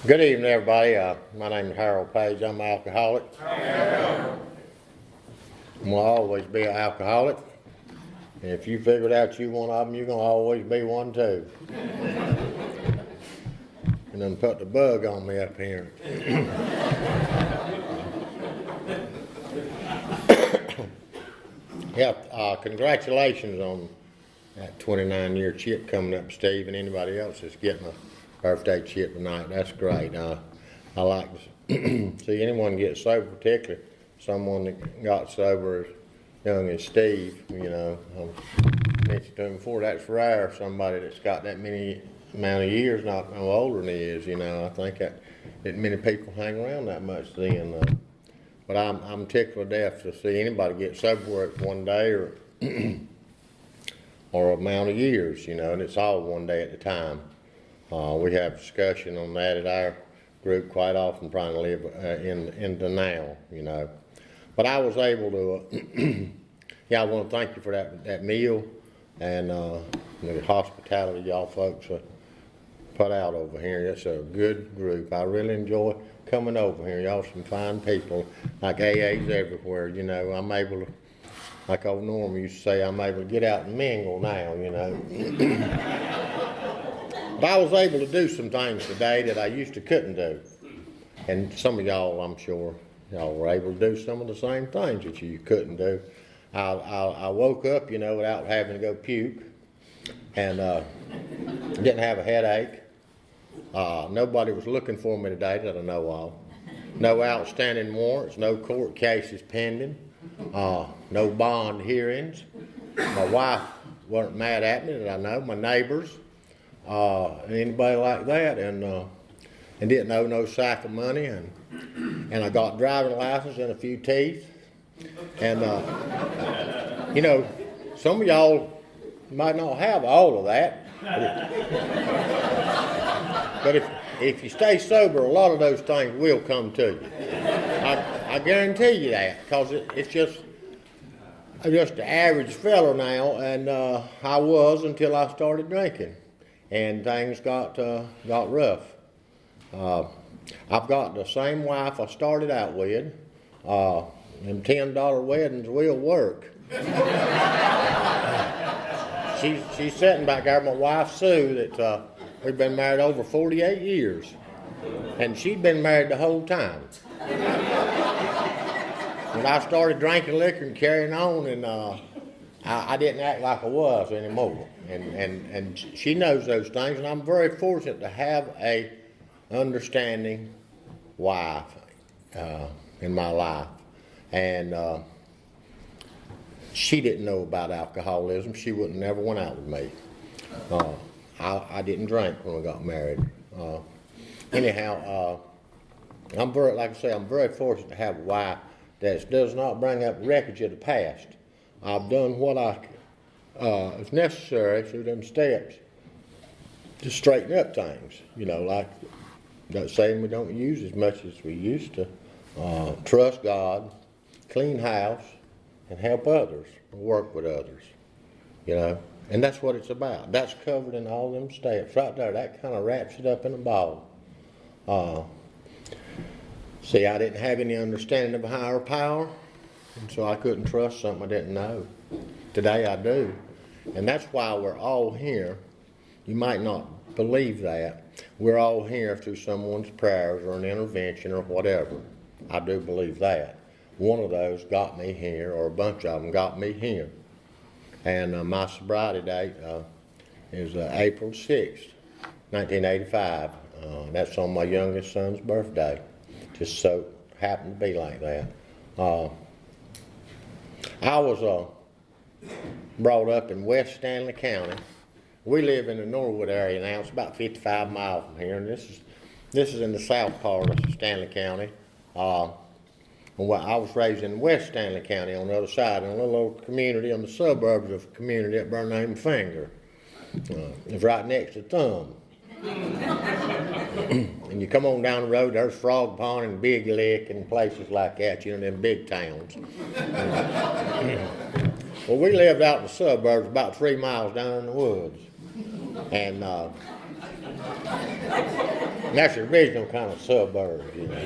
Good evening, everybody. My name is Harold Page. I'm an alcoholic. Will always be an alcoholic. And if you figured out you one of them, you're going to always be one too. And then put the bug on me up here. Yeah, congratulations on that 29-year chip coming up, Steve, and anybody else that's getting a birthday chip tonight. That's great. I like to see anyone get sober, particularly someone that got sober as young as Steve. You know, I mentioned to him before, that's rare, somebody that's got that many amount of years, not no older than he is. You know, I think that many people hang around that much then. But I'm tickled to death to see anybody get sober where it's one day or amount of years, you know, and it's all one day at a time. We have discussion on that at our group quite often, trying to live in the now, you know. But I was able to, yeah, I want to thank you for that meal and the hospitality y'all folks put out over here. It's a good group. I really enjoy coming over here. Y'all some fine people, like AAs everywhere, you know. I'm able to, like old Norm used to say, I'm able to get out and mingle now, you know. But I was able to do some things today that I used to couldn't do. And some of y'all, I'm sure, y'all were able to do some of the same things that you couldn't do. I woke up, you know, without having to go puke, and didn't have a headache. Nobody was looking for me today that I know of. No outstanding warrants, no court cases pending, no bond hearings. My wife wasn't mad at me that I know, my neighbors, anybody like that, and didn't owe no sack of money, and I got driving license and a few teeth, and you know, some of y'all might not have all of that, but if you stay sober, a lot of those things will come to you. I guarantee you that, because it's just an average fella now, and I was until I started drinking, and things got rough. I've got the same wife I started out with. Them $10 weddings will work. She's sitting back there, my wife Sue, that we've been married over 48 years, and she'd been married the whole time. When I started drinking liquor and carrying on, and I didn't act like I was anymore, and she knows those things, and I'm very fortunate to have a understanding wife in my life, and she didn't know about alcoholism. She wouldn't never went out with me. I didn't drink when we got married. Anyhow, I'm very fortunate to have a wife that does not bring up wreckage of the past. I've done what is necessary through them steps to straighten up things. You know, like that saying, we don't use as much as we used to. Trust God, clean house, and help others, work with others. You know, and that's what it's about. That's covered in all them steps right there. That kind of wraps it up in a ball. See, I didn't have any understanding of a higher power, and so I couldn't trust something I didn't know. Today I do, and that's why we're all here. You might not believe that. We're all here through someone's prayers or an intervention or whatever. I do believe that. One of those got me here, or a bunch of them got me here. And my sobriety date is April 6th, 1985. That's on my youngest son's birthday. Just so happened to be like that. I was brought up in West Stanley County. We live in the Norwood area now. It's about 55 miles from here, and this is in the south part of Stanley County. I was raised in West Stanley County on the other side, in a little old community on the suburbs of a community up there named Finger. It's right next to Thumb. And you come on down the road, there's Frog Pond and Big Lick and places like that, you know, them big towns. Well, we lived out in the suburbs about 3 miles down in the woods. And That's the original kind of suburb, you know.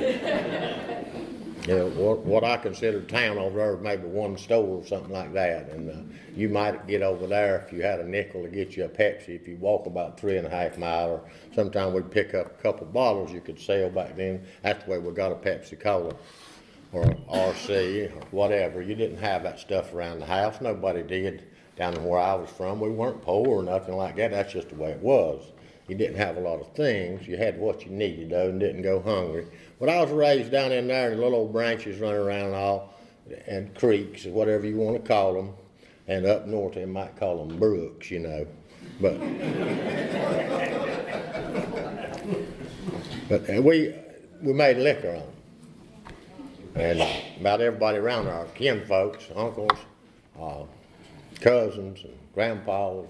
Yeah, what I consider town over there is maybe one store or something like that. And you might get over there if you had a nickel to get you a Pepsi if you walk about 3.5 miles. Or sometime we'd pick up a couple bottles you could sell back then. That's the way we got a Pepsi Cola or RC or whatever. You didn't have that stuff around the house. Nobody did down where I was from. We weren't poor or nothing like that. That's just the way it was. You didn't have a lot of things. You had what you needed, though, and didn't go hungry. But I was raised down in there, and little old branches running around and all, and creeks, or whatever you want to call them. And up north, they might call them brooks, you know. But we made liquor on them. And about everybody around there, our kin folks, uncles, cousins, and grandpas,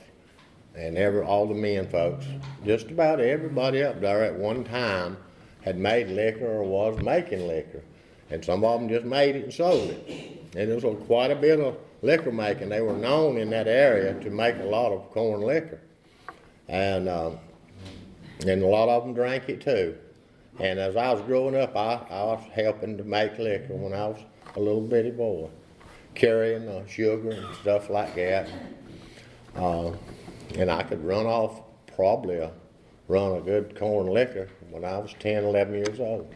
and all the men folks, just about everybody up there at one time had made liquor or was making liquor. And some of them just made it and sold it. And there was quite a bit of liquor making. They were known in that area to make a lot of corn liquor. And a lot of them drank it too. And as I was growing up, I was helping to make liquor when I was a little bitty boy, carrying sugar and stuff like that. And I could run a good corn liquor when I was 10, 11 years old.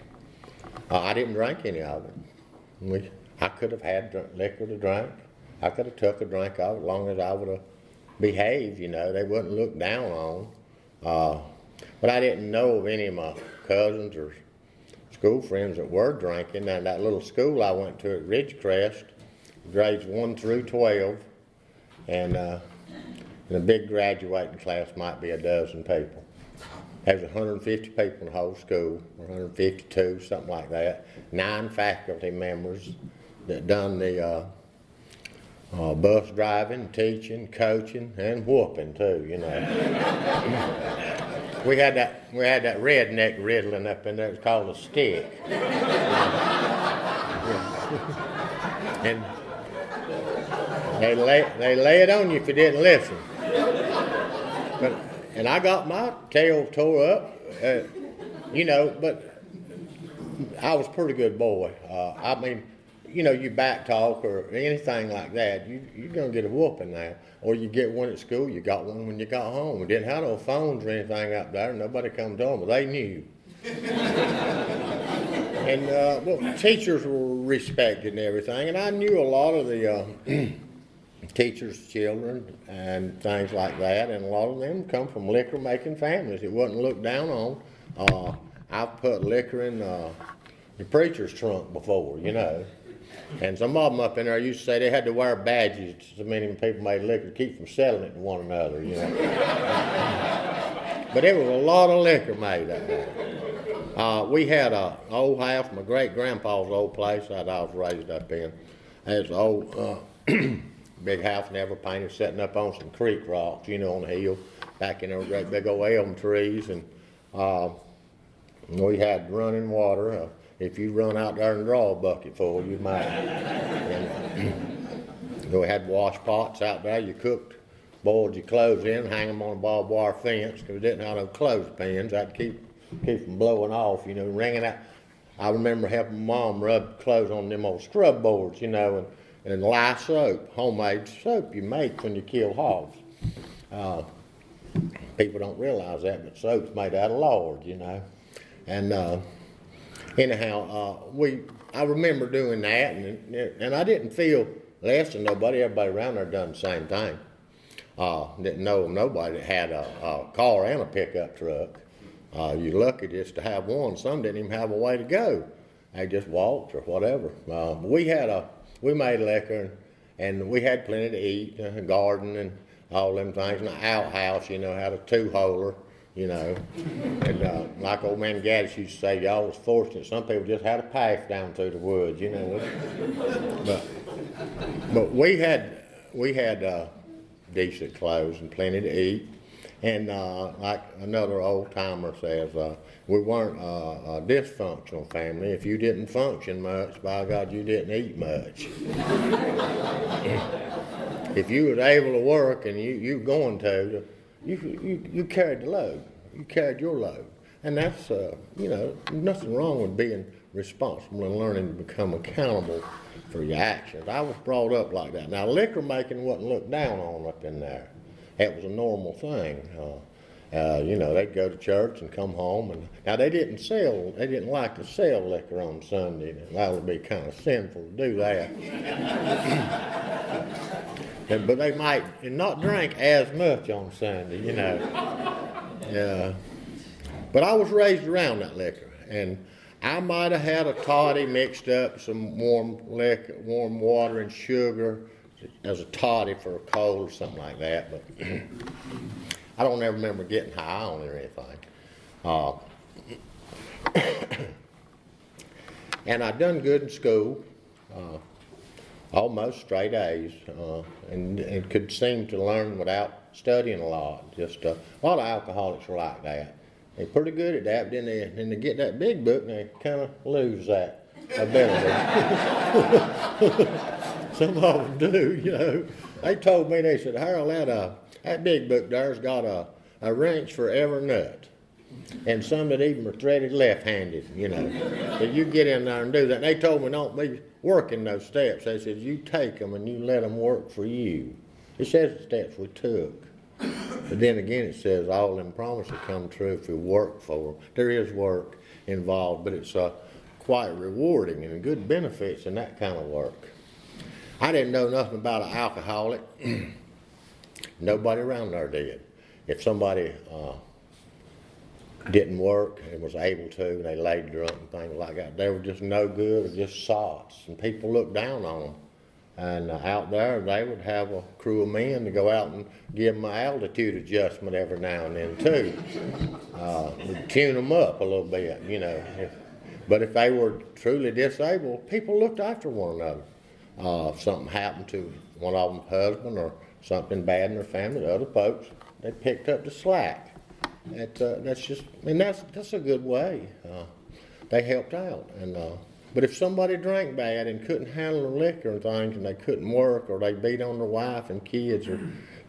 I didn't drink any of it. I could have had liquor to drink. I could have took a drink of it as long as I would have behaved, you know. They wouldn't look down on. But I didn't know of any of my cousins or school friends that were drinking. And that little school I went to at Ridgecrest, grades 1 through 12, and the big graduating class might be a dozen people. There was 150 people in the whole school, or 152, something like that. 9 faculty members that done the bus driving, teaching, coaching, and whooping too, you know. we had that redneck riddling up in there. It's called a stick. And they lay it on you if you didn't listen. And I got my tail tore up, you know, but I was a pretty good boy. I mean, you know, you back talk or anything like that, you're going to get a whooping now. Or you get one at school, you got one when you got home. We didn't have no phones or anything up there. Nobody come to them, but they knew. And, well, teachers were respected and everything. And I knew a lot of the teachers' children and things like that, and a lot of them come from liquor-making families. It wasn't looked down on. I've put liquor in the preacher's trunk before, you know. And some of them up in there used to say they had to wear badges so many people made liquor to keep from selling it to one another, you know. But there was a lot of liquor made up there. We had an old house, my great-grandpa's old place that I was raised up in. It's an old big house, never painted, setting up on some creek rocks, you know, on the hill, back in those great big old elm trees. And we had running water. If you run out there and draw a bucket full, you might. And we had wash pots out there. You cooked, boiled your clothes in, hang them on a barbed wire fence, because we didn't have no clothespins. That'd keep them blowing off, you know, ringing out. I remember helping Mom rub clothes on them old scrub boards, you know, and lye soap, homemade soap you make when you kill hogs. People don't realize that, but soap's made out of lard, you know. And anyhow, I remember doing that, and I didn't feel less than nobody. Everybody around there done the same thing. Didn't know nobody that had a car and a pickup truck. You're lucky just to have one. Some didn't even have a way to go. They just walked or whatever. We made liquor, and we had plenty to eat, a garden and all them things, and an outhouse, you know, had a 2-holer, you know. And like old man Gaddis used to say, y'all was fortunate. Some people just had a path down through the woods, you know. But we had decent clothes and plenty to eat. And like another old-timer says, we weren't a dysfunctional family. If you didn't function much, by God, you didn't eat much. If you was able to work and you going to, you carried the load. You carried your load. And that's, nothing wrong with being responsible and learning to become accountable for your actions. I was brought up like that. Now, liquor making wasn't looked down on up in there. It was a normal thing. They'd go to church and come home. And now, they didn't like to sell liquor on Sunday. That would be kind of sinful to do that. But they might not drink as much on Sunday, Yeah. But I was raised around that liquor, and I might have had a toddy mixed up some warm liquor, warm water and sugar as a toddy for a cold or something like that. But I don't ever remember getting high on it or anything. And I done good in school, almost straight A's, and could seem to learn without studying a lot. Just a lot of alcoholics are like that. They're pretty good at that, but then they get that big book and they kind of lose that ability. Some of them do, They told me, they said, Harold, that big book there's got a wrench for every nut. And some that even are threaded left-handed, So you get in there and do that. And they told me don't be working those steps. They said, you take them and you let them work for you. It says the steps we took. But then again, it says all them promises come true if we work for them. There is work involved, but it's quite rewarding and good benefits in that kind of work. I didn't know nothing about an alcoholic. Nobody around there did. If somebody didn't work and was able to, and they laid drunk and things like that, they were just no good or just sots, and people looked down on them. And out there, they would have a crew of men to go out and give them an altitude adjustment every now and then, too. Tune them up a little bit, But if they were truly disabled, people looked after one another. If something happened to one of them's husband or something bad in their family, the other folks, they picked up the slack. That's a good way. They helped out. But if somebody drank bad and couldn't handle the liquor and things, and they couldn't work, or they beat on their wife and kids or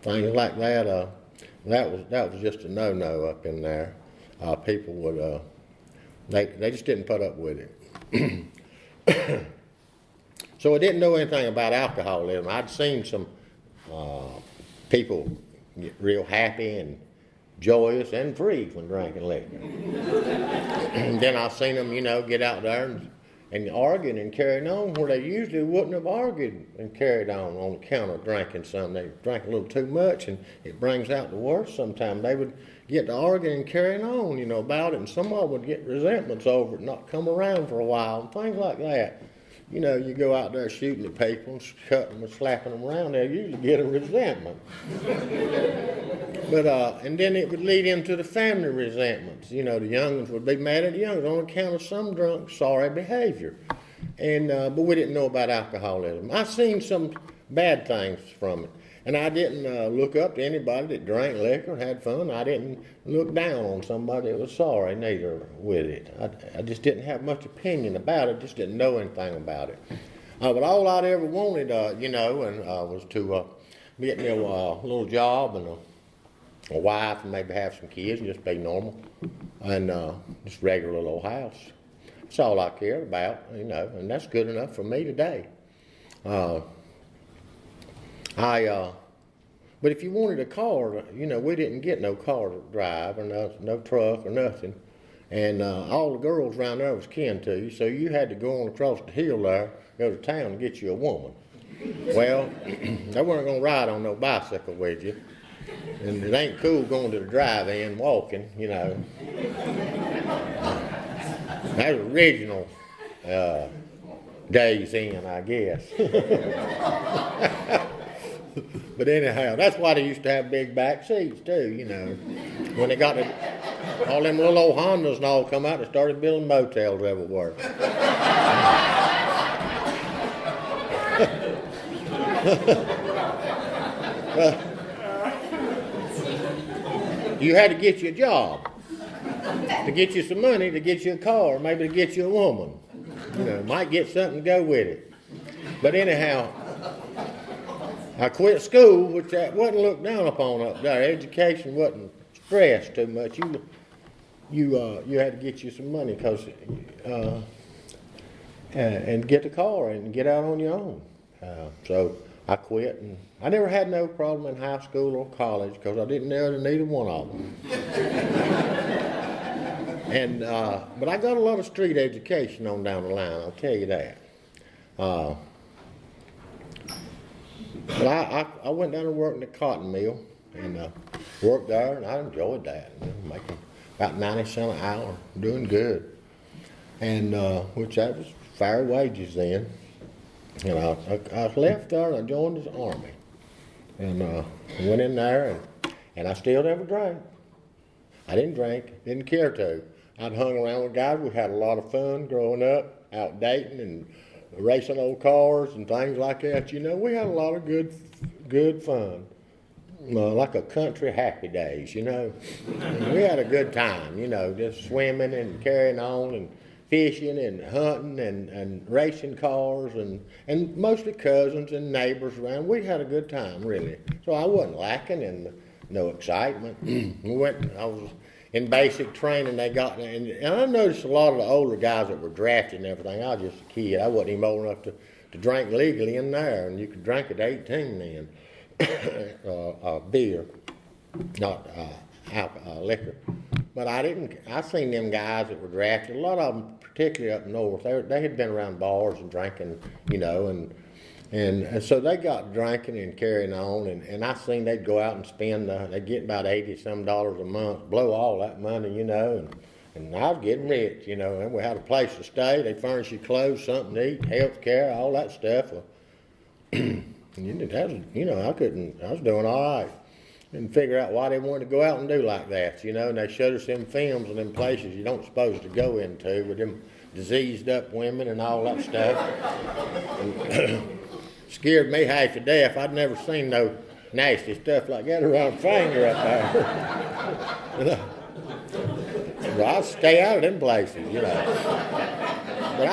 things like that, that was just a no-no up in there. People would they just didn't put up with it. So I didn't know anything about alcoholism. I'd seen some people get real happy and joyous and free when drinking liquor. And then I've seen them, get out there and arguing and carrying on where they usually wouldn't have argued and carried on account of drinking some. They drank a little too much, and it brings out the worst sometimes. They would get to arguing and carrying on, about it, and some of them would get resentments over it, not come around for a while, and things like that. You go out there shooting at people and cutting them and slapping them around, they'll usually get a resentment. But and then it would lead into the family resentments. The young ones would be mad at the young ones on account of some drunk, sorry behavior. And but we didn't know about alcoholism. I seen some bad things from it. And I didn't look up to anybody that drank liquor and had fun. I didn't look down on somebody that was sorry neither with it. I just didn't have much opinion about it, just didn't know anything about it. But all I'd ever wanted, was to get me a little job and a wife and maybe have some kids and just be normal. And just regular little house. That's all I cared about, and that's good enough for me today. But if you wanted a car, we didn't get no car to drive or no truck or nothing. And all the girls around there was kin to you, so you had to go on across the hill there, go to town and get you a woman. Well, they weren't going to ride on no bicycle with you. And it ain't cool going to the drive-in walking, That was original days in, I guess. But anyhow, that's why they used to have big back seats too, When they got all them little old Hondas and all come out, they started building motels everywhere. You had to get you a job, to get you some money, to get you a car, maybe to get you a woman. Might get something to go with it. But anyhow, I quit school, which that wasn't looked down upon up there. Education wasn't stressed too much. you had to get you some money and get the car and get out on your own. So I quit, and I never had no problem in high school or college because I didn't know neither one of them. And but I got a lot of street education on down the line, I'll tell you that. But I went down and worked in the cotton mill and worked there, and I enjoyed that. Making about 90 cents an hour, doing good, and which that was fair wages then. And I left there and I joined the Army, and went in there and I still never drank. I didn't drink, didn't care to. I'd hung around with guys. We had a lot of fun growing up, out dating and racing old cars and things like that. You know, we had a lot of good fun, like a country happy days. You know, we had a good time. You know, just swimming and carrying on and fishing and hunting and racing cars and mostly cousins and neighbors around. We had a good time, really. So I wasn't lacking in no excitement. I was in basic training. They got, and I noticed a lot of the older guys that were drafted and everything. I was just a kid. I wasn't even old enough to drink legally in there, and you could drink at 18 then. Beer, not liquor. But I seen them guys that were drafted, a lot of them, particularly up north, they had been around bars and drinking, you know, and so they got drinking and carrying on, and I seen they'd go out and spend, they'd get about $80-some a month, blow all that money, you know, and I was getting rich, you know, and we had a place to stay, they furnished you clothes, something to eat, health care, all that stuff. You know, I was doing all right. Didn't figure out why they wanted to go out and do like that, you know, and they showed us them films and them places you don't supposed to go into with them diseased up women and all that stuff. And scared me half to death. I'd never seen no nasty stuff like that around a finger up there. Well, I'd stay out of them places, you know. But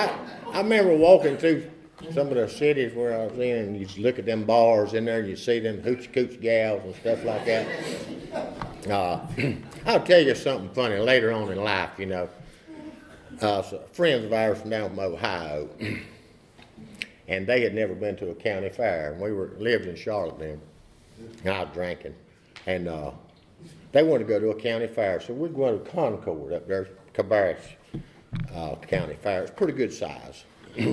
I remember walking through some of the cities where I was in, and you look at them bars in there, and you see them hoochie coochie gals and stuff like that. I'll tell you something funny later on in life, you know. So friends of ours from down from Ohio, and they had never been to a county fair, and we lived in Charlotte then, and I was drinking, and they wanted to go to a county fair, so we'd go to Concord up there, Cabarrus County Fair. It's pretty good size.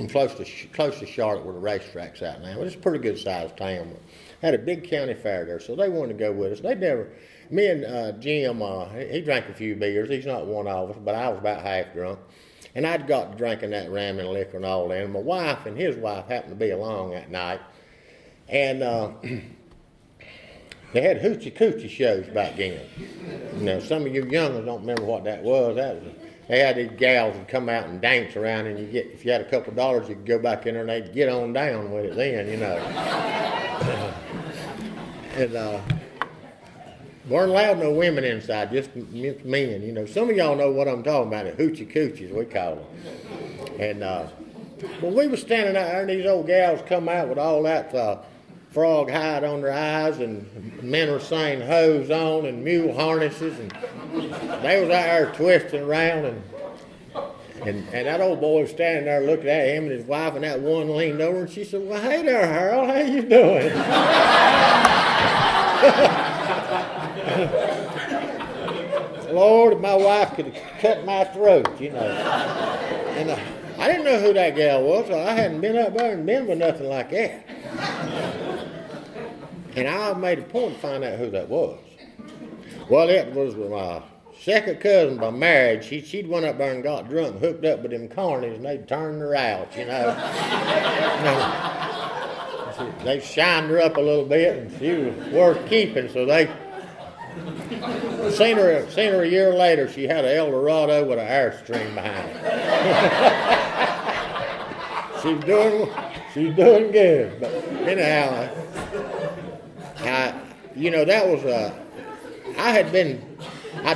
close to Charlotte where the racetrack's out now. It's a pretty good sized town. Had a big county fair there, so they wanted to go with us. Me and Jim, he drank a few beers. He's not one of us, but I was about half drunk. And I'd got to drinking that ramming liquor and all that. And my wife and his wife happened to be along that night. And they had hoochie coochie shows back then. You know, some of you young ones don't remember what that was. They had these gals that come out and dance around, and if you had a couple of dollars, you could go back in there and they'd get on down with it then, you know. And weren't allowed no women inside, just men, you know. Some of y'all know what I'm talking about, the hoochie coochies, we call them. And well, we were standing out there, and these old gals come out with all that frog hide on their eyes, and men were saying hose on and mule harnesses, and they was out there twisting around, and that old boy was standing there looking at him and his wife, and that one leaned over and she said, "Well, hey there, Harold, how you doing?" Lord, if my wife could have cut my throat, you know. And I didn't know who that gal was, so I hadn't been up there and been with nothing like that. And I made a point to find out who that was. Well, it was my second cousin by marriage. She'd went up there and got drunk and hooked up with them carnies, and they'd turned her out, you know. They shined her up a little bit, and she was worth keeping, so they seen her a year later. She had an Eldorado with an Airstream behind it. She's doing good. But anyhow, you know, that was I'd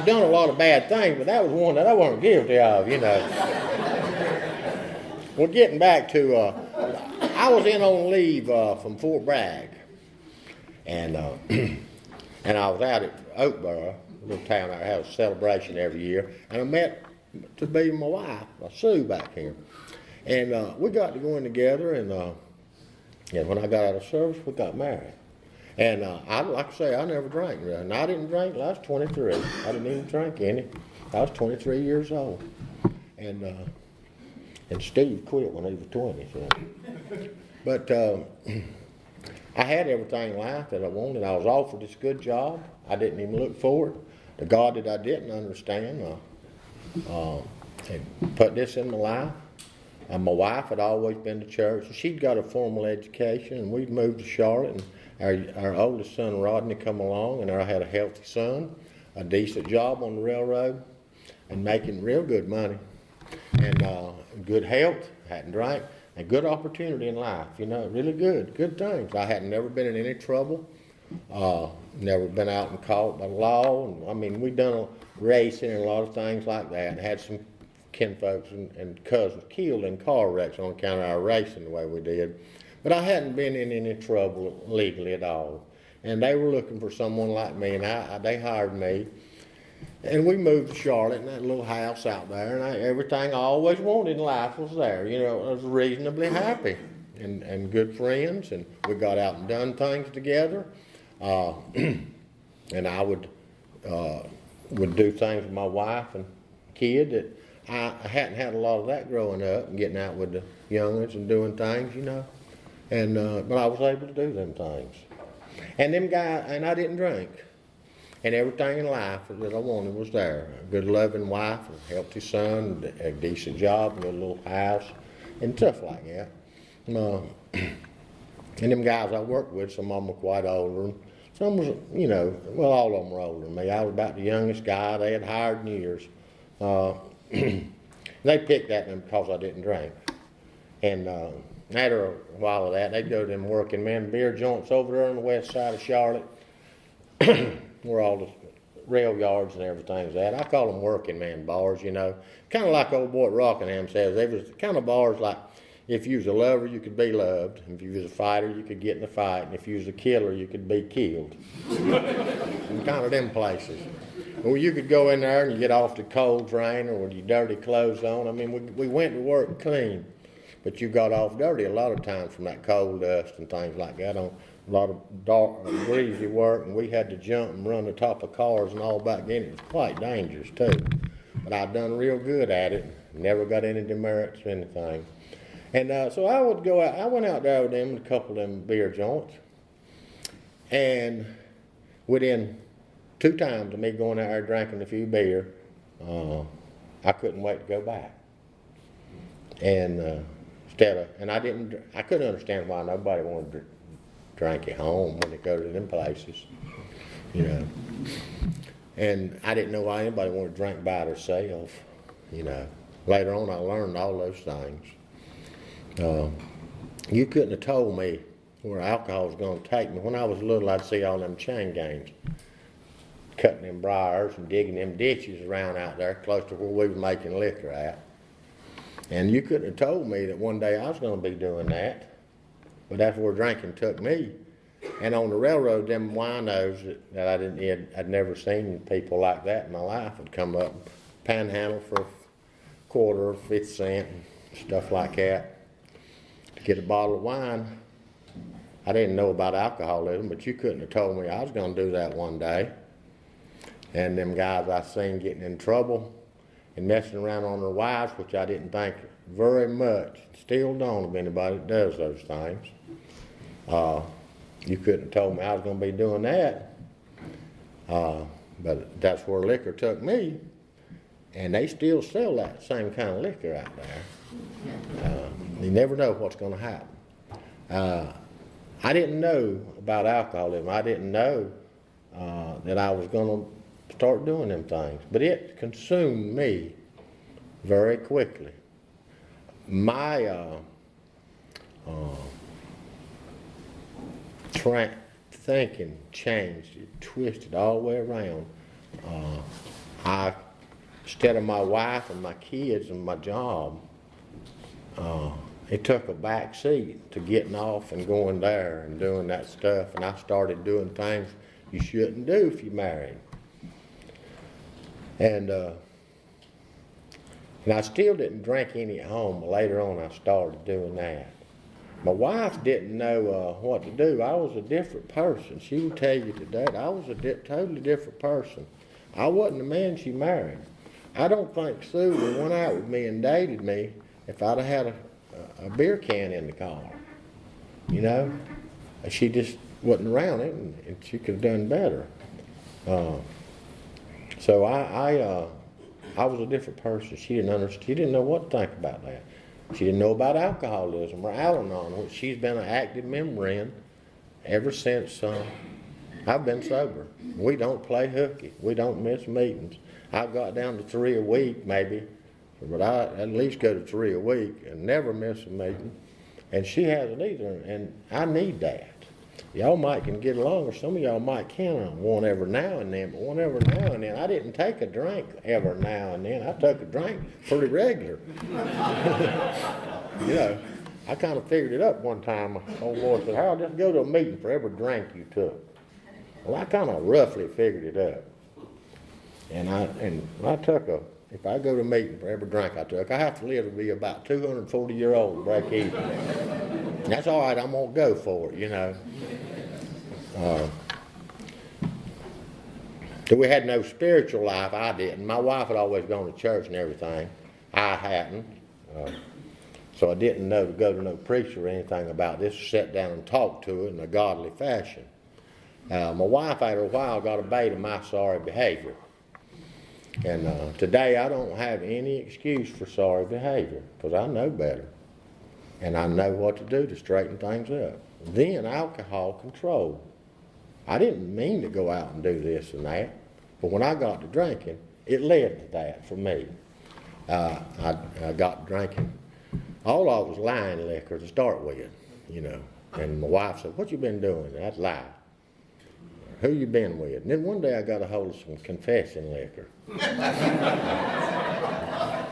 done a lot of bad things, but that was one that I wasn't guilty of, you know. Well, getting back to, I was in on leave from Fort Bragg, and I was out at Oakboro little town that has a celebration every year, and I met to be my wife, Sue, back here. And we got to going together, and when I got out of service, we got married. And like I say, I never drank. And I didn't drink till I was 23. I didn't even drink any. I was 23 years old. And Steve quit when he was 20. So. But I had everything in life that I wanted. I was offered this good job. I didn't even look for it. The God that I didn't understand had put this in my life. My wife had always been to church. She'd got a formal education, and we'd moved to Charlotte. And our oldest son, Rodney, come along, and I had a healthy son, a decent job on the railroad, and making real good money, and good health, hadn't drank, and good opportunity in life, really good things. I had never been in any trouble, never been out and caught by the law, and I mean, we'd done racing and a lot of things like that, and had some kinfolks and cousins killed in car wrecks on account of our racing the way we did. But I hadn't been in any trouble legally at all. And they were looking for someone like me, and they hired me. And we moved to Charlotte in that little house out there, and everything I always wanted in life was there. I was reasonably happy and good friends, and we got out and done things together. And I would do things with my wife and kid that I hadn't had a lot of that growing up, and getting out with the youngins and doing things, And but I was able to do them things. And them guys, and I didn't drink. And everything in life that I wanted was there. A good loving wife, a healthy son, a decent job, a little house, and stuff like that. And them guys I worked with, some of them were quite older. Some was, all of them were older than me. I was about the youngest guy they had hired in years. They picked at me because I didn't drink. And after a while of that, they'd go to them working men beer joints over there on the west side of Charlotte, where all the rail yards and everything's at. I call them working man bars, kind of like old boy at Rockingham says. They was the kind of bars like, if you was a lover, you could be loved. If you was a fighter, you could get in a fight. And if you was a killer, you could be killed. And kind of them places. Well, you could go in there and you get off the coal train or with your dirty clothes on. I mean, we went to work clean. But you got off dirty a lot of times from that coal dust and things like that on a lot of dark, greasy work, and we had to jump and run the top of cars and all back in. It was quite dangerous too. But I'd done real good at it, never got any demerits or anything. And so I would go out, I went out there with them with a couple of them beer joints, and within 2 times of me going out there drinking a few beer, I couldn't wait to go back. And I couldn't understand why nobody wanted to drink at home when they go to them places, And I didn't know why anybody wanted to drink by themselves, Later on, I learned all those things. You couldn't have told me where alcohol was going to take me. When I was little, I'd see all them chain gangs cutting them briars and digging them ditches around out there close to where we were making liquor at. And you couldn't have told me that one day I was going to be doing that. But that's where drinking took me. And on the railroad, them winos that I'd never seen people like that in my life would come up, panhandle for a quarter or 50 cents and stuff like that to get a bottle of wine. I didn't know about alcoholism, but you couldn't have told me I was going to do that one day. And them guys I seen getting in trouble and messing around on their wives, which I didn't think very much. Still don't of anybody that does those things. You couldn't have told me I was going to be doing that. But that's where liquor took me. And they still sell that same kind of liquor out there. You never know what's going to happen. I didn't know about alcoholism. I didn't know that I was going to start doing them things. But it consumed me very quickly. My thinking changed. It twisted all the way around. Instead of my wife and my kids and my job, it took a back seat to getting off and going there and doing that stuff. And I started doing things you shouldn't do if you're married. And I still didn't drink any at home, but later on I started doing that. My wife didn't know what to do. I was a different person. She would tell you today I was a totally different person. I wasn't the man she married. I don't think Sue would have went out with me and dated me if I'd have had a beer can in the car. You know? She just wasn't around it, and she could have done better. So I was a different person. She didn't understand. She didn't know what to think about that. She didn't know about alcoholism or Al-Anon, which she's been an active member in ever since I've been sober. We don't play hooky. We don't miss meetings. I've got down to 3 a week maybe, but I at least go to 3 a week and never miss a meeting. And she hasn't either, and I need that. Y'all might can get along, or some of y'all might can on one every now and then, but one every now and then. I didn't take a drink every now and then. I took a drink pretty regular. You know, I kind of figured it up one time. My old boy said, Harold, just go to a meeting for every drink you took. Well, I kind of roughly figured it up. And I took if I go to a meeting for every drink I took, I have to live to be about 240-year-old to break even. And that's all right, I'm going to go for it, you know. So we had no spiritual life. I didn't. My wife had always gone to church and everything. I hadn't. So I didn't know to go to no preacher or anything about this, sit down and talk to it in a godly fashion. My wife, after a while, got a bait of my sorry behavior. And today I don't have any excuse for sorry behavior because I know better. And I know what to do to straighten things up. Then alcohol control. I didn't mean to go out and do this and that, but when I got to drinking, it led to that for me. I got drinking. All of it was lying liquor to start with, you know. And my wife said, what you been doing? I'd lie. Who you been with? And then one day I got a hold of some confessing liquor.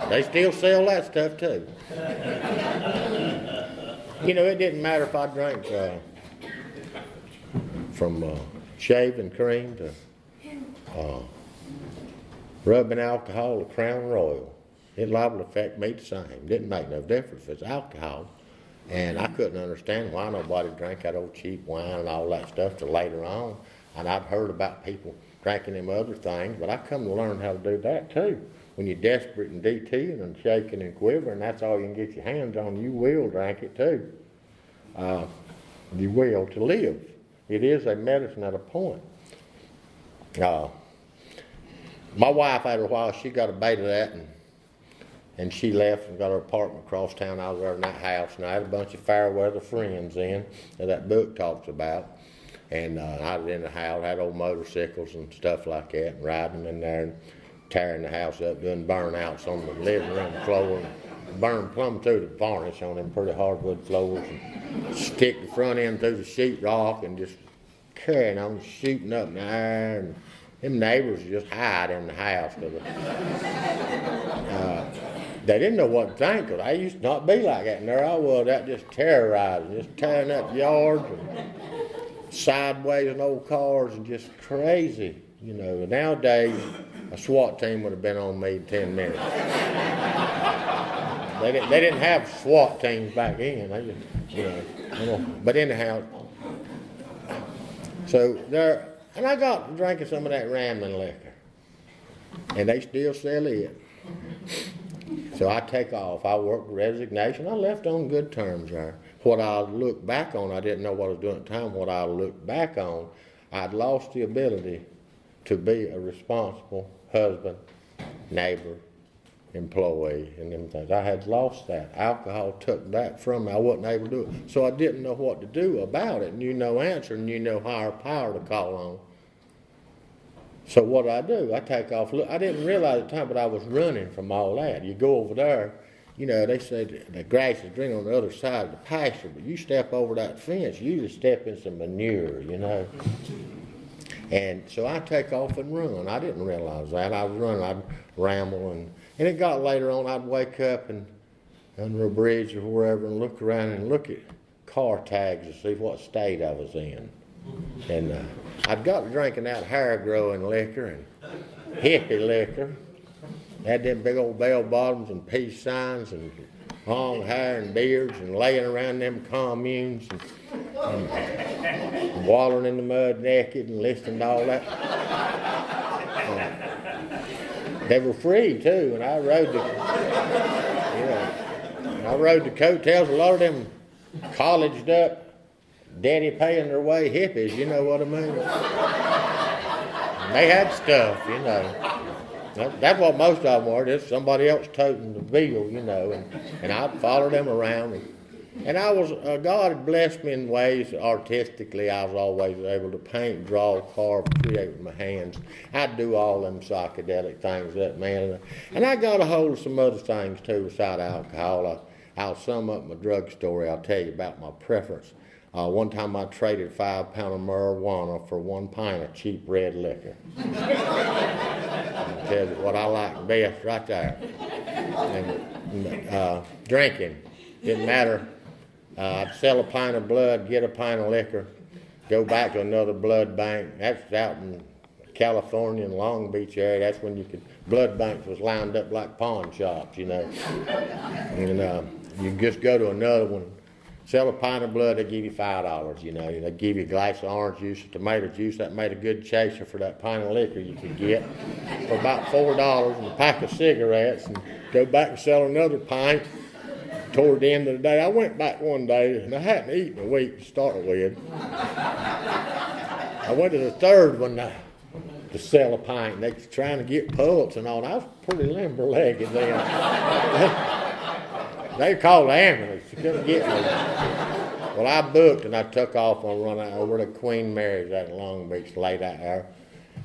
They still sell that stuff too. You know, it didn't matter if I drank from shaving cream to rubbing alcohol or Crown Royal. It liable to affect me the same. Didn't make no difference if it's alcohol. And I couldn't understand why nobody drank that old cheap wine and all that stuff till later on. And I'd heard about people drinking them other things, but I come to learn how to do that too. When you're desperate and DTing and shaking and quivering, that's all you can get your hands on, you will drink it too. You will to live. It is a medicine at a point. My wife, after a while, she got a bait of that, and she left and got her apartment across town. I was there in that house, and I had a bunch of fair weather friends in that book talks about. And I was in the house, had old motorcycles and stuff like that, and riding in there and tearing the house up, doing burnouts on the living room floor, and burn plumb through the varnish on them pretty hardwood floors, and stick the front end through the sheetrock, and just carrying on, shooting up in the air. And them neighbors just hide in the house. They didn't know what to think, because I used to not be like that. And there I was, that just terrorizing, just tearing up yards and sideways in old cars and just crazy, you know. Nowadays, a SWAT team would have been on me in 10 minutes. They didn't have SWAT teams back then. They just, you know. But anyhow, so there, and I got drinking some of that rambling liquor, and they still sell it. So I take off. I worked resignation. I left on good terms there. What I look back on, I didn't know what I was doing at the time. What I look back on, I'd lost the ability to be a responsible husband, neighbor, employee, and them things. I had lost that. Alcohol took that from me. I wasn't able to do it. So I didn't know what to do about it. Knew no answer, knew no higher power to call on. So what do? I take off. Look, I didn't realize at the time, but I was running from all that. You go over there, you know, they said the grass is green on the other side of the pasture, but you step over that fence, you just step in some manure, you know. And so I take off and run. I didn't realize that. I was running, I'd ramble, and it got later on, I'd wake up and under a bridge or wherever and look around and look at car tags to see what state I was in. And I'd got to drinking that hair-growing liquor, hippie liquor. Had them big old bell bottoms and peace signs and long hair and beards and laying around them communes and wallowing in the mud naked and listening to all that. They were free too, and I rode the coattails. A lot of them colleged up, daddy paying their way hippies, you know what I mean? And they had stuff, you know. That's what most of them were, just somebody else toting the bill, you know, and I'd follow them around. And I was, God had blessed me in ways artistically. I was always able to paint, draw, carve, create with my hands. I'd do all them psychedelic things, that man. And I got a hold of some other things too besides alcohol. I'll sum up my drug story. I'll tell you about my preference. One time I traded 5 pounds of marijuana for 1 pint of cheap red liquor. I'll tell you what I like best right there. And drinking. Didn't matter. I'd sell a pint of blood, get a pint of liquor, go back to another blood bank. That's out in California and Long Beach area. That's when you could, blood banks was lined up like pawn shops, you know. And you just go to another one, sell a pint of blood, they give you $5, you know. They give you a glass of orange juice, tomato juice. That made a good chaser for that pint of liquor you could get for about $4 and a pack of cigarettes, and go back and sell another pint. Toward the end of the day, I went back one day, and I hadn't eaten a week to start with. I went to the third one to sell a pint, and they was trying to get pullets and all, and I was pretty limber-legged then. They called the ambulance. They couldn't get me. Well, I booked, and I took off and run over to Queen Mary's out in Long Beach, laid out there,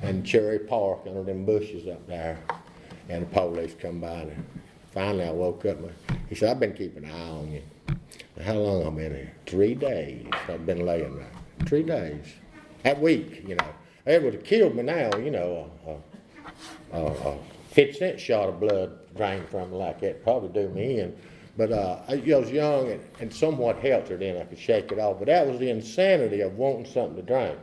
and Cherry Park under them bushes up there, and the police come by. And finally, I woke up. He said, "I've been keeping an eye on you." How long I've been here? 3 days. I've been laying there. 3 days. That week, you know. It would have killed me now, you know. A 50-cent shot of blood drained from me like that probably do me in. But I was young and somewhat healthy then. I could shake it off. But that was the insanity of wanting something to drink.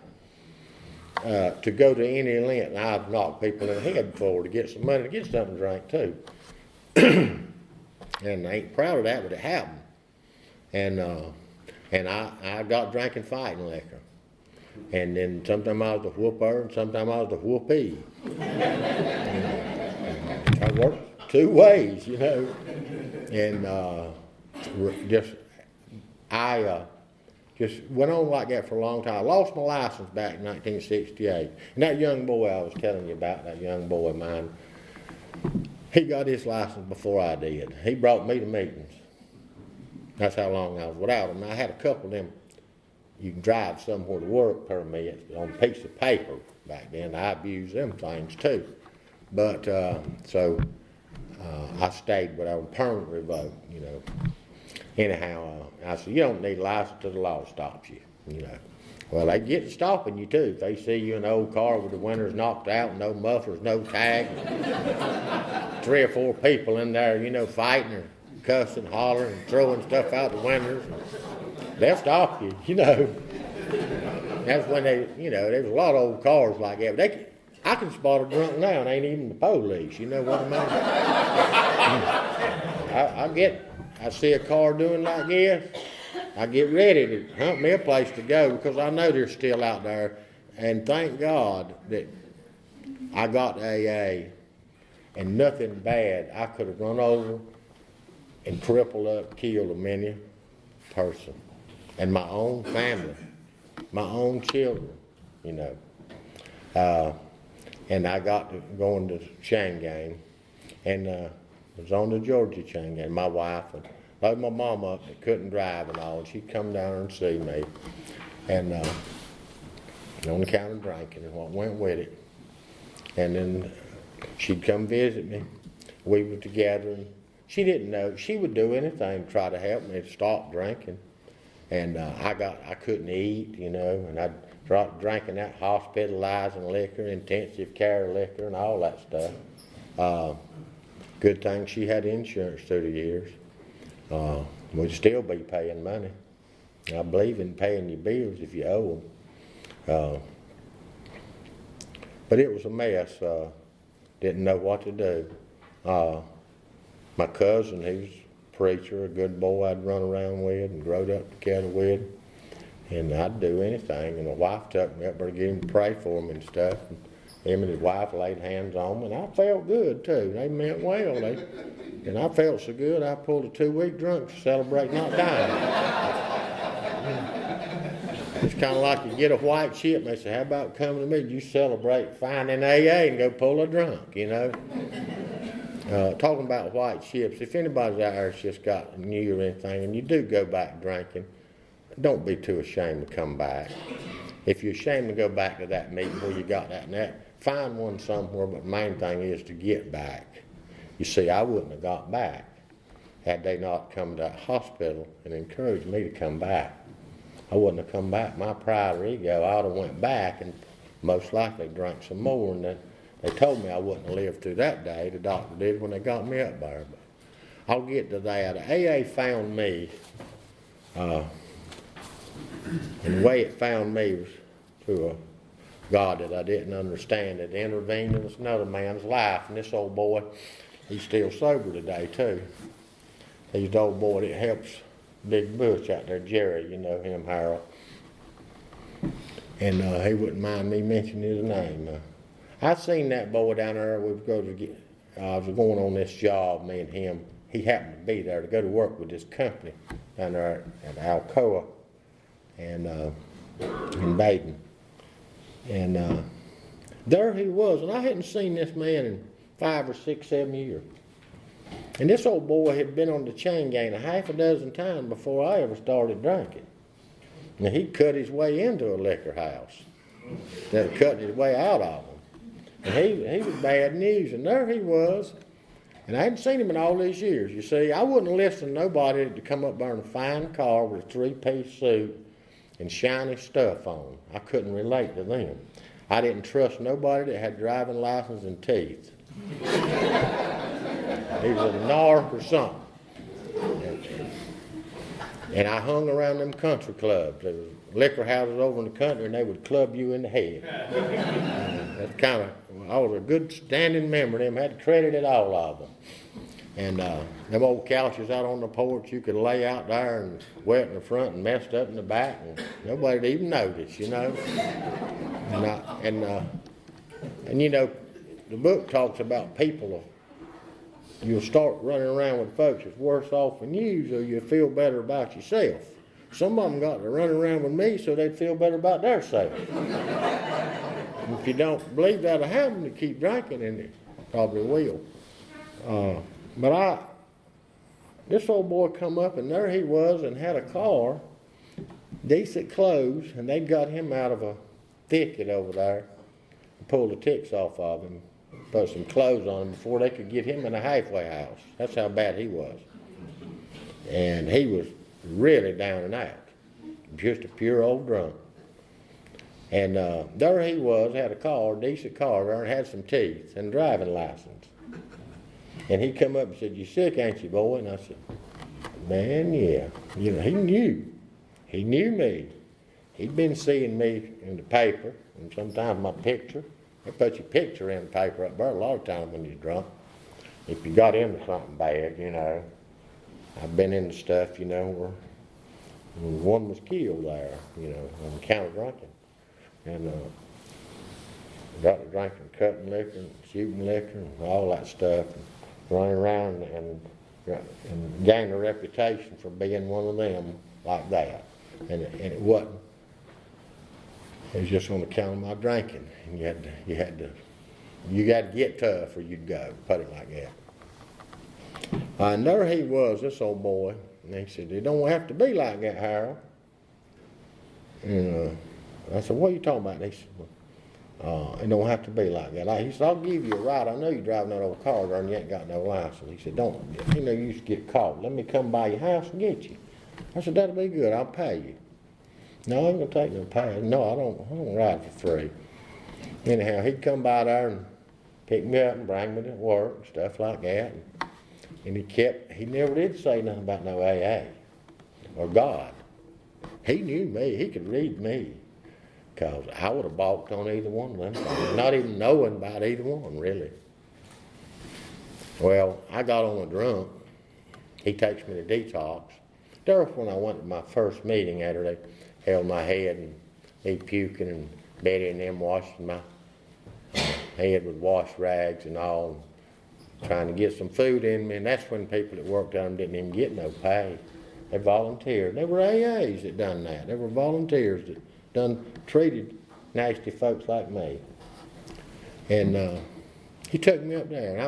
To go to any length, and I've knocked people in the head before to get some money to get something to drink too. And I ain't proud of that, but it happened. And I got drinking fighting liquor. And then sometimes I was the whooper, and sometimes I was the whoopee. I worked 2 ways, you know. And I just went on like that for a long time. I lost my license back in 1968. And that young boy I was telling you about, that young boy of mine, he got his license before I did. He brought me to meetings. That's how long I was without him. I had a couple of them, you can drive somewhere to work permits on a piece of paper back then. I abused them things too. But I stayed without a permanent revoke, you know. Anyhow, I said, you don't need a license till the law stops you, you know. Well, they get to stopping you too. If they see you in an old car with the windows knocked out, no mufflers, no tag, 3 or 4 people in there, you know, fighting or cussing, hollering, and throwing stuff out the windows, they'll stop you, you know. That's when they, you know, there's a lot of old cars like that. But I can spot a drunk now and ain't even the police, you know what I mean? I see a car doing like this, I get ready to hunt me a place to go because I know they're still out there. And thank God that I got AA and nothing bad. I could have run over and crippled up, killed a many person. And my own family, my own children, you know. And I got to going to chain gang. And I was on the Georgia chain gang. My wife and loaded my mom up that couldn't drive and all. And she'd come down and see me. And on account of drinking and what went with it. And then she'd come visit me. We were together. And she didn't know. She would do anything to try to help me to stop drinking. And I couldn't eat, you know, and I'd start drinking that hospitalizing liquor, intensive care liquor, and all that stuff. Good thing she had insurance through the years. We'd still be paying money. I believe in paying your bills if you owe them. But it was a mess. didn't know what to do. My cousin, he was a preacher, a good boy I'd run around with and growed up together with. And I'd do anything. And my wife took me up there to get him to pray for me and stuff. And him and his wife laid hands on me, and I felt good too. They meant well. And I felt so good, I pulled a 2-week drunk to celebrate not dying. It's kind of like you get a white chip, and they say, how about coming to me? You celebrate finding AA and go pull a drunk, you know. Talking about white chips, if anybody's out there that's just got new or anything, and you do go back drinking, don't be too ashamed to come back. If you're ashamed to go back to that meeting where you got that and that, find one somewhere, but the main thing is to get back. You see, I wouldn't have got back had they not come to that hospital and encouraged me to come back. I wouldn't have come back. My pride or ego, I would have went back and most likely drank some more. And then they told me I wouldn't have lived through that day, the doctor did, when they got me up there. But I'll get to that. AA found me, and the way it found me was through a God that I didn't understand that intervened in another man's life. And this old boy, he's still sober today too. He's the old boy that helps Big Bush out there, Jerry, you know him, Harold. And he wouldn't mind me mentioning his name. I seen that boy down there. I was going on this job, me and him. He happened to be there to go to work with this company down there at Alcoa and in Baden. And there he was, and I hadn't seen this man in 5 or 6, 7 years. And this old boy had been on the chain gang 6 times before I ever started drinking. Now he cut his way into a liquor house instead of cutting his way out of them. And he was bad news, and there he was. And I hadn't seen him in all these years. You see, I wouldn't listen to nobody to come up there in a fine car with a 3-piece suit and shiny stuff on. I couldn't relate to them. I didn't trust nobody that had driving license and teeth. He was a narc or something. And I hung around them country clubs. There was liquor houses over in the country, and they would club you in the head. That's kind of, I was a good standing member of them. Had credit at all of them. And them old couches out on the porch, you could lay out there and wet in the front and messed up in the back, and nobody'd even notice, you know. And you know, the book talks about people. You'll start running around with folks that's worse off than you, so you'll feel better about yourself. Some of them got to run around with me so they'd feel better about themselves. If you don't believe that'll happen, you keep drinking, and it probably will. But this old boy come up, and there he was, and had a car, decent clothes, and they'd got him out of a thicket over there and pulled the ticks off of him, put some clothes on him before they could get him in a halfway house. That's how bad he was. And he was really down and out, just a pure old drunk. And there he was, had a car, decent car there, and had some teeth and a driving license. And he come up and said, "You sick, ain't you, boy?" And I said, "Man, yeah." You know, he knew. He knew me. He'd been seeing me in the paper, and sometimes my picture. They put your picture in the paper up there a lot of times when you're drunk. If you got into something bad, you know. I've been into stuff, you know, where one was killed there, you know, on account of drinking. And got to drinking, cutting liquor, and shooting liquor, and all that stuff. And running around and gained a reputation for being one of them like that. And it wasn't. It was just on account of my drinking. And you got to get tough or you'd go, put it like that. And there he was, this old boy, and he said, "It don't have to be like that, Harold." And I said, "What are you talking about?" And he said, "It don't have to be like that." He said, "I'll give you a ride. I know you're driving that old car there and you ain't got no license." He said, "You know, you used to get caught. Let me come by your house and get you." I said, "That'll be good. I'll pay you." "No, I ain't gonna take no pay." "No, I don't ride for free." Anyhow, he'd come by there and pick me up and bring me to work and stuff like that. And he never did say nothing about no AA or God. He knew me. He could read me. Because I would have balked on either one of them, not even knowing about either one, really. Well, I got on a drunk. He takes me to detox. There was when I went to my first meeting after they held my head and me puking and Betty and them washing my head with wash rags and all, trying to get some food in me. And that's when people that worked on them didn't even get no pay. They volunteered. There were AAs that done that. There were volunteers that done treated nasty folks like me. And he took me up there, and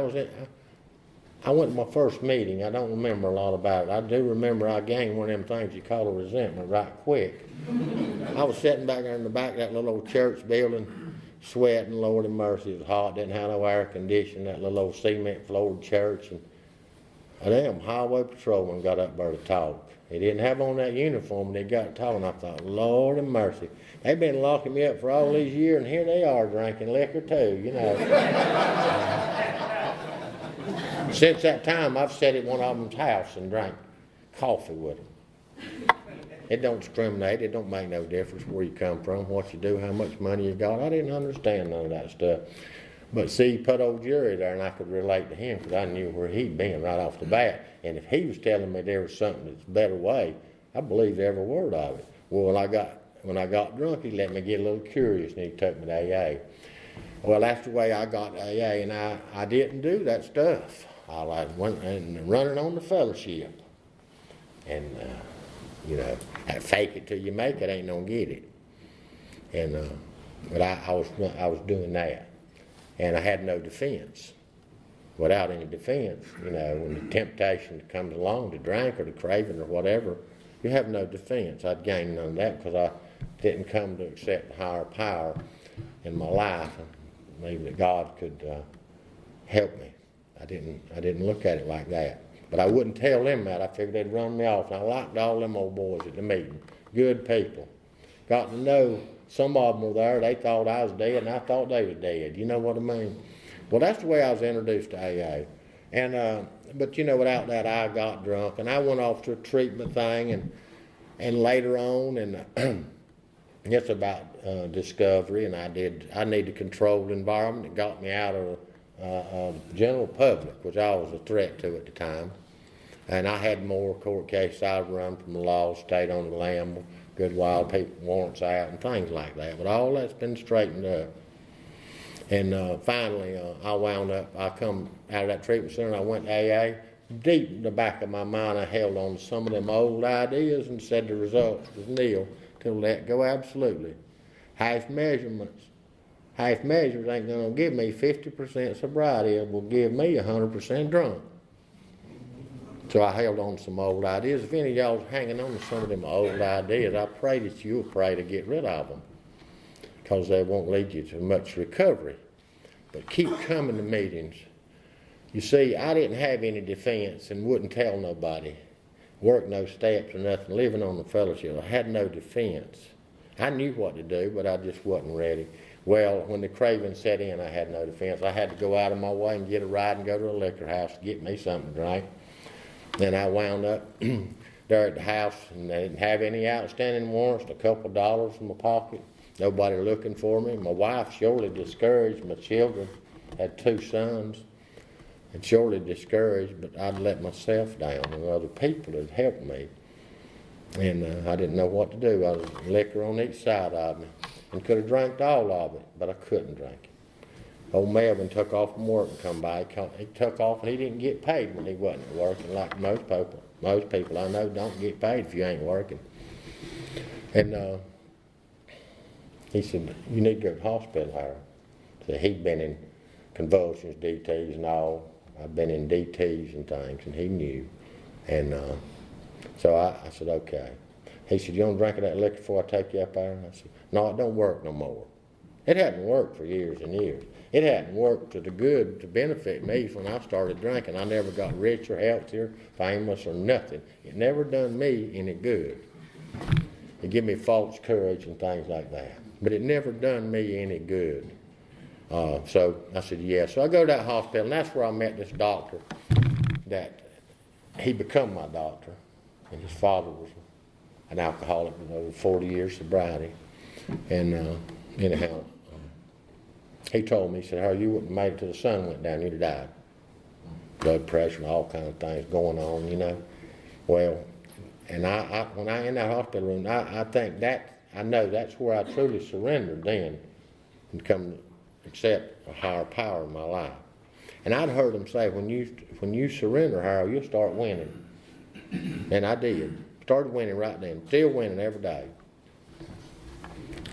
I went to my first meeting. I don't remember a lot about it. I do remember I gained one of them things you call a resentment right quick. I was sitting back there in the back of that little old church building, sweating, Lord have mercy, it was hot, didn't have no air conditioning, that little old cement floored church, and a damn highway patrolman got up there to talk. He didn't have on that uniform, and he got to talking. I thought, Lord have mercy. They've been locking me up for all these years, and here they are drinking liquor too, you know. Since that time, I've sat at one of them's house and drank coffee with them. It don't discriminate. It don't make no difference where you come from, what you do, how much money you got. I didn't understand none of that stuff. But see, he put old Jerry there, and I could relate to him because I knew where he'd been right off the bat. And if he was telling me there was something that's a better way, I believed every word of it. Well, when I got drunk, he let me get a little curious, and he took me to AA. Well, that's the way I got to AA, and I didn't do that stuff. I went and running on the fellowship. And, you know, fake it till you make it, ain't no get it. And, but I was doing that. And I had no defense. Without any defense, you know, when the temptation comes along to drink or the craving or whatever, you have no defense. I'd gained none of that because I didn't come to accept higher power in my life and believe that God could help me. I didn't look at it like that. But I wouldn't tell them that. I figured they'd run me off. And I liked all them old boys at the meeting. Good people. Got to know some of them were there. They thought I was dead, and I thought they was dead. You know what I mean? Well, that's the way I was introduced to AA. And but you know, without that, I got drunk, and I went off to a treatment thing, and later on, and it's about discovery, and I need a controlled environment. It got me out of the general public, which I was a threat to at the time. And I had more court cases I'd run from the law, stayed on the lam, good while, people warrants out, and things like that. But all that's been straightened up. And finally, I come out of that treatment center, and I went to AA. Deep in the back of my mind, I held on to some of them old ideas and said the results was nil till let go absolutely. Half measures ain't going to give me 50% sobriety. It will give me 100% drunk. So I held on to some old ideas. If any of y'all's hanging on to some of them old ideas, I pray that you'll pray to get rid of them, because they won't lead you to much recovery. But keep coming to meetings. You see, I didn't have any defense and wouldn't tell nobody. Work no steps or nothing, living on the fellowship. I had no defense. I knew what to do, but I just wasn't ready. Well, when the craving set in, I had no defense. I had to go out of my way and get a ride and go to a liquor house to get me something to drink. Then I wound up there at the house, and they didn't have any outstanding warrants, a couple dollars in my pocket. Nobody looking for me. My wife surely discouraged. My children had 2 sons, and surely discouraged, but I'd let myself down, and other people had helped me. And I didn't know what to do. I was liquor on each side of me, and could have drank all of it, but I couldn't drink it. Old Melvin took off from work and come by. He took off, and he didn't get paid when he wasn't working, like most people. Most people I know don't get paid if you ain't working. And he said, you need to go to the hospital, Harold. So he'd been in convulsions, DTs and all. I've been in DTs and things, and he knew. And so I said, okay. He said, you want to drink of that liquor before I take you up there? And I said, no, it don't work no more. It hadn't worked for years and years. It hadn't worked to the good to benefit me when I started drinking. I never got richer, healthier, famous, or nothing. It never done me any good. It gave me false courage and things like that. But it never done me any good. So I said, yeah. So I go to that hospital, and that's where I met this doctor that he become my doctor. And his father was an alcoholic with over 40 years sobriety. And anyhow, he told me, he said, Harold, you wouldn't have made it till the sun went down, you'd have died. blood pressure and all kinds of things going on, you know. Well, and when I in that hospital room, I think I know that's where I truly surrendered then and come to accept a higher power in my life. And I'd heard them say, when you surrender, Harold, you'll start winning. And I did. Started winning right then. Still winning every day.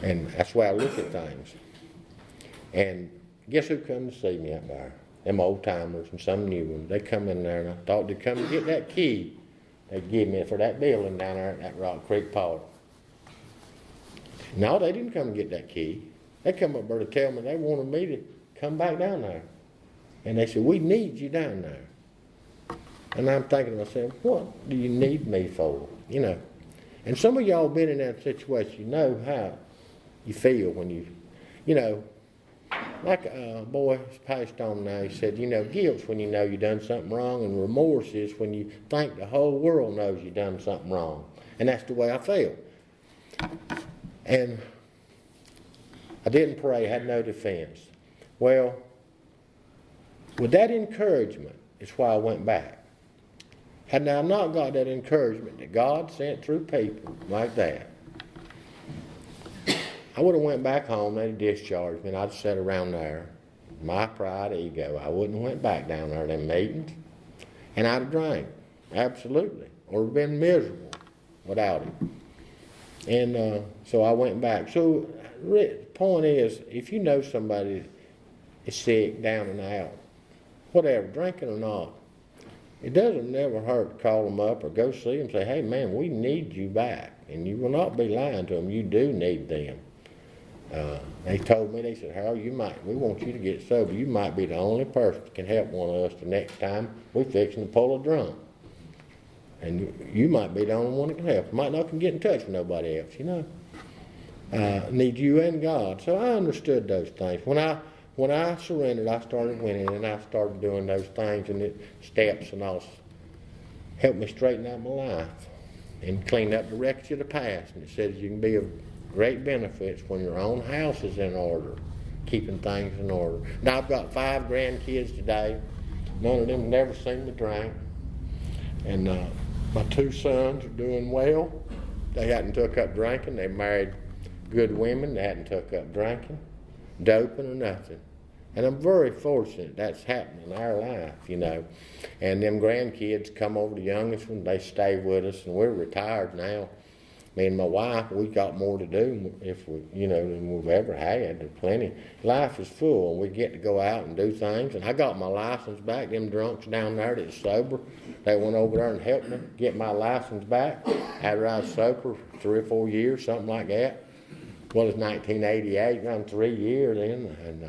And that's the way I look at things. And guess who come to see me out there? Them old timers and some new ones. They come in there, and I thought they'd come and get that key they'd give me for that building down there at that Rock Creek Park. No, they didn't come and get that key. They come up there to tell me they wanted me to come back down there. And they said, we need you down there. And I'm thinking to myself, what do you need me for? You know. And some of y'all been in that situation. You know how you feel when you know, like a boy passed on now, he said, you know, guilt's when you know you done something wrong, and remorse is when you think the whole world knows you done something wrong. And that's the way I feel. And I didn't pray, had no defense. Well, with that encouragement is why I went back. Had I not got that encouragement that God sent through people like that, I would have went back home, they'd discharged me, and I'd sat around there. My pride, ego, I wouldn't have went back down there to them meetings. And I'd have drank, absolutely, or been miserable without it. And so I went back. So the point is, if you know somebody is sick, down and out, whatever, drinking or not, it doesn't never hurt to call them up or go see them and say, hey, man, we need you back. And you will not be lying to them. You do need them. They told me, they said, Harold, we want you to get sober. You might be the only person that can help one of us the next time we're fixing to pull a drunk. And you might be the only one that can help. You might not can get in touch with nobody else, you know. Need you and God. So I understood those things. When I surrendered, I started winning, and I started doing those things and the steps and all helped me straighten out my life and clean up the wreckage of the past. And it says you can be of great benefits when your own house is in order, keeping things in order. Now I've got 5 grandkids today. None of them never seen me drink. And my 2 sons are doing well. They hadn't took up drinking. They married good women. They hadn't took up drinking, doping, or nothing. And I'm very fortunate that's happening in our life, you know. And them grandkids come over, the youngest one, they stay with us, and we're retired now. Me and my wife, we got more to do if we, you know, than we've ever had. There's plenty. Life is full, and we get to go out and do things. And I got my license back. Them drunks down there that's sober, they went over there and helped me get my license back. After I was sober 3 or 4 years, something like that. Well, it's 1988, around 3 years then. And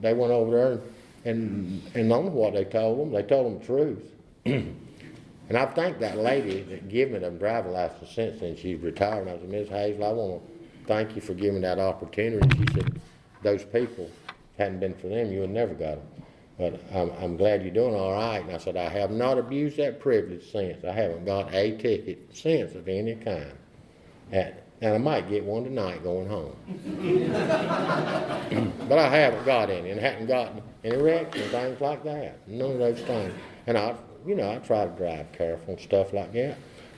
they went over there and I don't know what they told them. They told them the truth. And I thank that lady that gave me them driver's license since then. She's retired. And I said, Ms. Hazel, I want to thank you for giving that opportunity. She said, those people, if it hadn't been for them, you would never got them. But I'm glad you're doing all right. And I said, I have not abused that privilege since. I haven't got a ticket since of any kind. And I might get one tonight going home. But I haven't got any, and hadn't gotten any wrecks and things like that. None of those things. And I try to drive careful and stuff like that.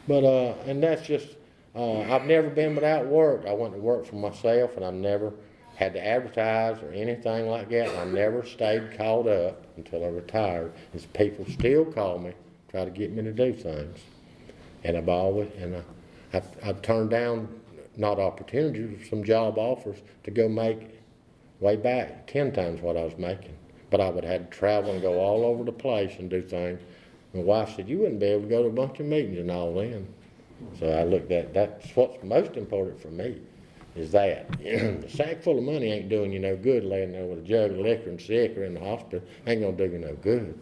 But, and that's just, I've never been without work. I went to work for myself, and I've never had to advertise or anything like that. And I never stayed called up until I retired. As people still call me, try to get me to do things. And I've turned down not opportunities, but some job offers to go make way back 10 times what I was making. But I would have had to travel and go all over the place and do things. My wife said, you wouldn't be able to go to a bunch of meetings and all then. So I looked at that's what's most important for me, is that. The sack full of money ain't doing you no good laying there with a jug of liquor and sick or in the hospital. Ain't going to do you no good.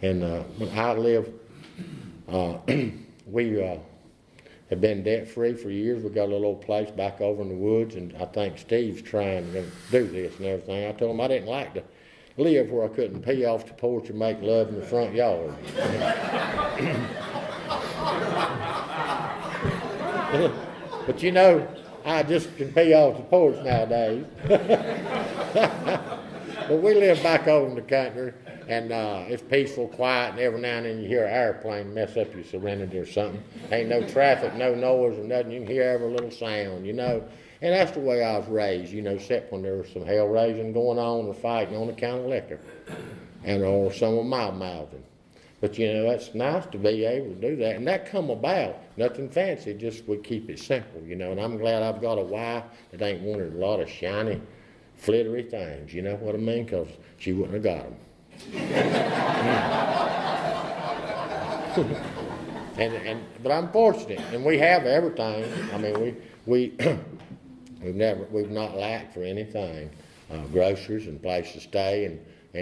And when I live, we have been debt-free for years. We got a little old place back over in the woods, and I think Steve's trying to do this and everything. I told him I didn't like to live where I couldn't pee off the porch and make love in the front yard. But you know, I just can pee off the porch nowadays. But we live back over in the country, And it's peaceful, quiet, and every now and then you hear an airplane mess up your serenity or something. Ain't no traffic, no noise or nothing. You can hear every little sound, you know. And that's the way I was raised, you know, except when there was some hell raising going on or fighting on account of liquor and or some mouth mouthing. But you know, it's nice to be able to do that. And that come about, nothing fancy, just we keep it simple, you know. And I'm glad I've got a wife that ain't wanted a lot of shiny, flittery things, you know what I mean? Because she wouldn't have got them. But I'm fortunate, and we have everything. I mean, we've not lacked for anything, groceries and place to stay, and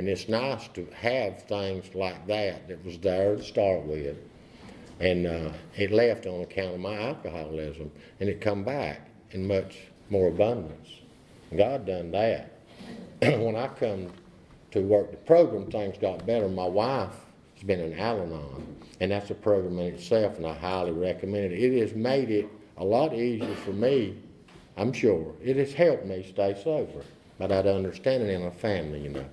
it's nice to have things like that was there to start with, and it left on account of my alcoholism, and it come back in much more abundance. God done that. When I come to work the program, things got better. My wife has been in Al-Anon, and that's a program in itself, and I highly recommend it. It has made it a lot easier for me, I'm sure. It has helped me stay sober, but I'd understand it in a family, you know.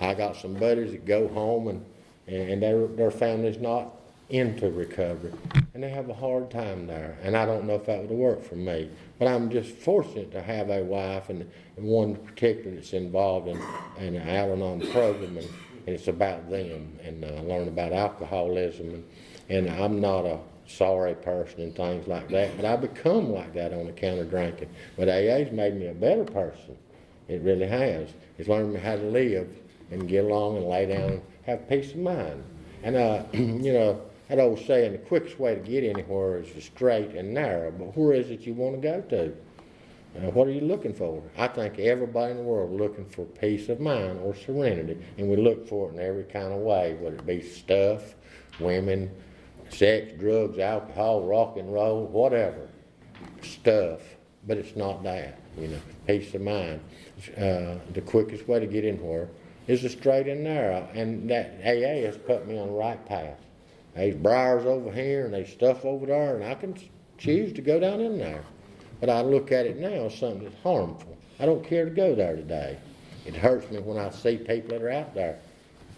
I got some buddies that go home, and their family's not into recovery, and they have a hard time there, and I don't know if that would work for me. But I'm just fortunate to have a wife, and one in particular that's involved in an Al-Anon program, and it's about them, and learn about alcoholism, and I'm not a sorry person and things like that, but I become like that on account of drinking. But AA's made me a better person. It really has. It's learned me how to live and get along and lay down and have peace of mind. And, you know, that old saying, the quickest way to get anywhere is the straight and narrow, but where is it you want to go to? What are you looking for? I think everybody in the world is looking for peace of mind or serenity, and we look for it in every kind of way, whether it be stuff, women, sex, drugs, alcohol, rock and roll, whatever, stuff, but it's not that, you know, peace of mind. The quickest way to get anywhere is the straight and narrow, and that AA has put me on the right path. There's briars over here and there's stuff over there, and I can choose to go down in there. But I look at it now as something that's harmful. I don't care to go there today. It hurts me when I see people that are out there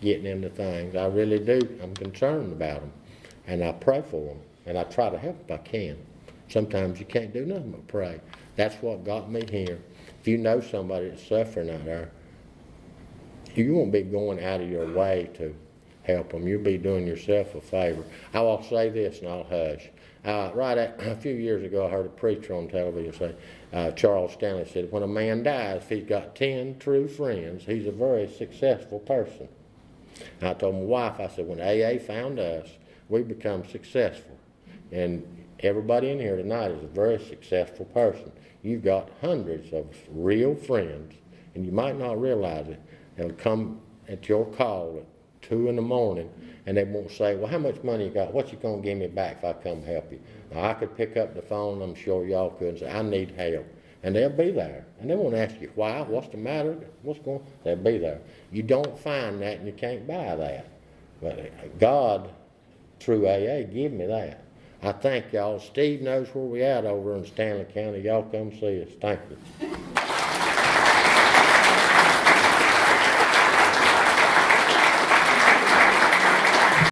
getting into things. I really do. I'm concerned about them, and I pray for them, and I try to help if I can. Sometimes you can't do nothing but pray. That's what got me here. If you know somebody that's suffering out there, you won't be going out of your way to help them. You'll be doing yourself a favor. I will say this, and I'll hush. A few years ago, I heard a preacher on television say, Charles Stanley said, when a man dies, if he's got 10 true friends, he's a very successful person. And I told my wife, I said, when AA found us, we become successful. And everybody in here tonight is a very successful person. You've got hundreds of real friends, and you might not realize it. They'll come at your call at 2 in the morning, and they won't say, well, how much money you got? What you going to give me back if I come help you? Now, I could pick up the phone, I'm sure y'all could, and say, I need help. And they'll be there. And they won't ask you why, what's the matter, what's going on. They'll be there. You don't find that, and you can't buy that. But God, through AA, give me that. I thank y'all. Steve knows where we at over in Stanley County. Y'all come see us. Thank you.